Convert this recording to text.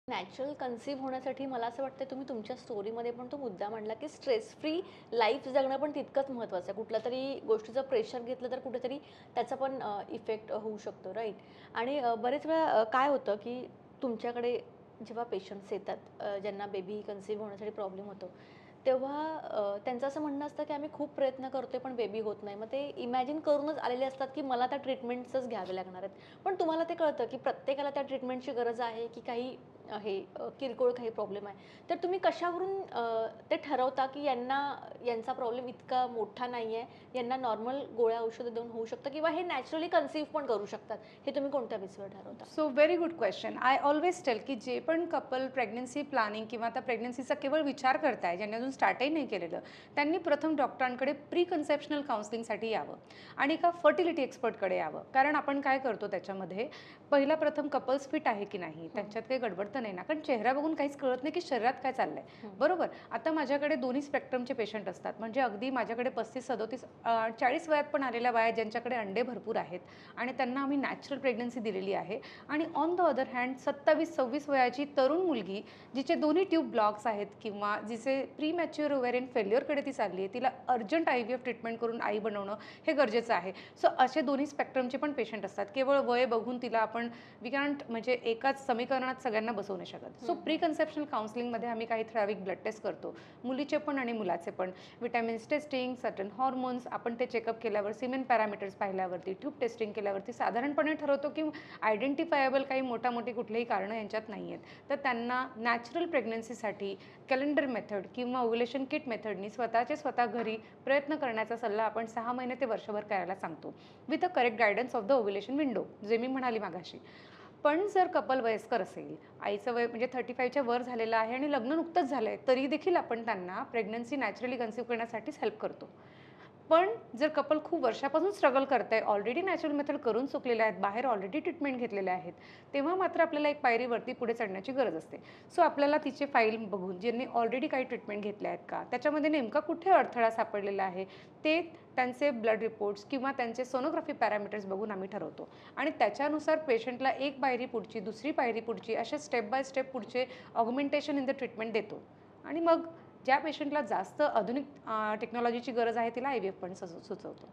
Natural conceive होण्यासाठी मला असं वाटतं तुम्ही तुमच्या स्टोरीमध्ये पण तो मुद्दा मांडला, की स्ट्रेस फ्री लाईफ जगणं पण तितकंच महत्त्वाचं आहे. कुठल्यातरी गोष्टीचं प्रेशर घेतलं तर कुठेतरी त्याचा पण इफेक्ट होऊ शकतो, राईट? आणि बरेच वेळा काय होतं, की तुमच्याकडे जेव्हा पेशंट्स येतात, ज्यांना बेबी कन्सीव्ह होण्यासाठी प्रॉब्लेम होतो, तेव्हा त्यांचं असं म्हणणं असतं, की आम्ही खूप प्रयत्न करतोय पण बेबी होत नाही. मग ते इमॅजिन करूनच आलेले असतात, की मला त्या ट्रीटमेंट्सच घ्यावे लागणार आहेत. पण तुम्हाला ते कळतं, की प्रत्येकाला त्या ट्रीटमेंटची गरज आहे, की काही किरकोळ काही प्रॉब्लेम आहे. तर तुम्ही कशावरून ते ठरवता, की यांचा प्रॉब्लेम इतका मोठा नाहीये, यांना नॉर्मल गोळ्या औषधं देऊन होऊ शकतं किंवा हे नॅचरली कन्सीव्ह पण करू शकतात. हे तुम्ही कोणत्या बेसवर ठरवता? So very good question. I always tell की जे पण कपल प्रेग्नन्सी प्लॅनिंग किंवा आता प्रेग्नन्सीचा केवळ विचार करताय, ज्यांनी अजून स्टार्टही नाही केलेलं, त्यांनी प्रथम डॉक्टरांकडे प्री कन्सेप्शनल काउन्सिलिंगसाठी यावं आणि एका फर्टिलिटी एक्सपर्टकडे यावं. कारण आपण काय करतो त्याच्यामध्ये, पहिला प्रथम कपल्स फिट आहे की नाही, त्यांच्यात काही गडबड तर नाही ना, कारण चेहरा बघून काहीच कळत नाही की शरीरात काय चाललंय. बरोबर. आता माझ्याकडे दोन्ही स्पेक्ट्रमचे पेशंट असतात. म्हणजे अगदी माझ्याकडे 35-37 40 वयात पण आलेल्या बाया ज्यांच्याकडे अंडे भरपूर आहेत आणि त्यांना आम्ही नॅचरल प्रेग्नन्सी दिलेली आहे. आणि ऑन द अदर हँड 27-26 वयाची तरुण मुलगी जिचे दोन्ही ट्यूब ब्लॉक्स आहेत किंवा जिचे प्री मॅच्युअर ओव्हॅरियन फेल्युअरकडे ती चालली आहे, तिला अर्जंट IVF ट्रीटमेंट करून आई बनवणं हे गरजेचं आहे. सो असे दोन्ही स्पेक्ट्रमचे पण पेशंट असतात. केवळ वय बघून तिला आपण वी कॅन्ट म्हणजे एकाच समीकरणात सगळ्यांना बसवू नाही शकत. सो प्री कन्सेप्शनल काउन्सिलिंगमध्ये आम्ही काही ठराविक ब्लड टेस्ट करतो, मुलीचे पण आणि मुलाचे पण. विटॅमिन्स टेस्टिंग, सर्टन हॉर्मोन्स, आपण ते चेकअप केल्यावर सिमेन पॅरामीटर्स पाहिल्यावरती, ट्यूब टेस्टिंग केल्यावरती साधारणपणे ठरवतो की आयडेंटिफायबल काही मोठी कुठलीही कारणं यांच्यात नाही आहेत. तर त्यांना नॅचरल प्रेग्नन्सीसाठी कॅलेंडर मेथड किंवा ओव्युलेशन किट मेथडनी स्वतः घरी प्रयत्न करण्याचा सल्ला आपण 6 महिने ते वर्षभर करायला सांगतो, with a correct guidance of the ovulation window, जे मी म्हणाली मागाशी. पण जर कपल वयस्कर असेल, आईचं वय म्हणजे 35च्या वर झालेलं आहे आणि लग्न नुकतंच झालंय, तरी देखील आपण त्यांना प्रेग्नन्सी नॅचरली कन्सीव्ह करण्यासाठीच हेल्प करतो. पण जर कपल खूप वर्षापासून स्ट्रगल करतंय, ऑलरेडी नॅचरल मेथड करून चुकलेले आहेत, बाहेर ऑलरेडी ट्रीटमेंट घेतलेल्या आहेत, तेव्हा मात्र आपल्याला एक पायरीवरती पुढे चढण्याची गरज असते. सो आपल्याला तिचे फाईल बघून, ज्यांनी ऑलरेडी काही ट्रीटमेंट घेतल्या आहेत का, त्याच्यामध्ये नेमका कुठे अडथळा सापडलेला आहे, ते त्यांचे ब्लड रिपोर्ट्स किंवा त्यांचे सोनोग्राफी पॅरामीटर्स बघून आम्ही ठरवतो. आणि त्याच्यानुसार पेशंटला एक पायरी पुढची, दुसरी पायरी पुढची, असे स्टेप बाय स्टेप पुढचे ऑगमेंटेशन इन द ट्रीटमेंट देतो. आणि मग ज्या पेशंटला जास्त आधुनिक टेक्नॉलॉजीची गरज आहे, तिला IVF पण सुचवतो.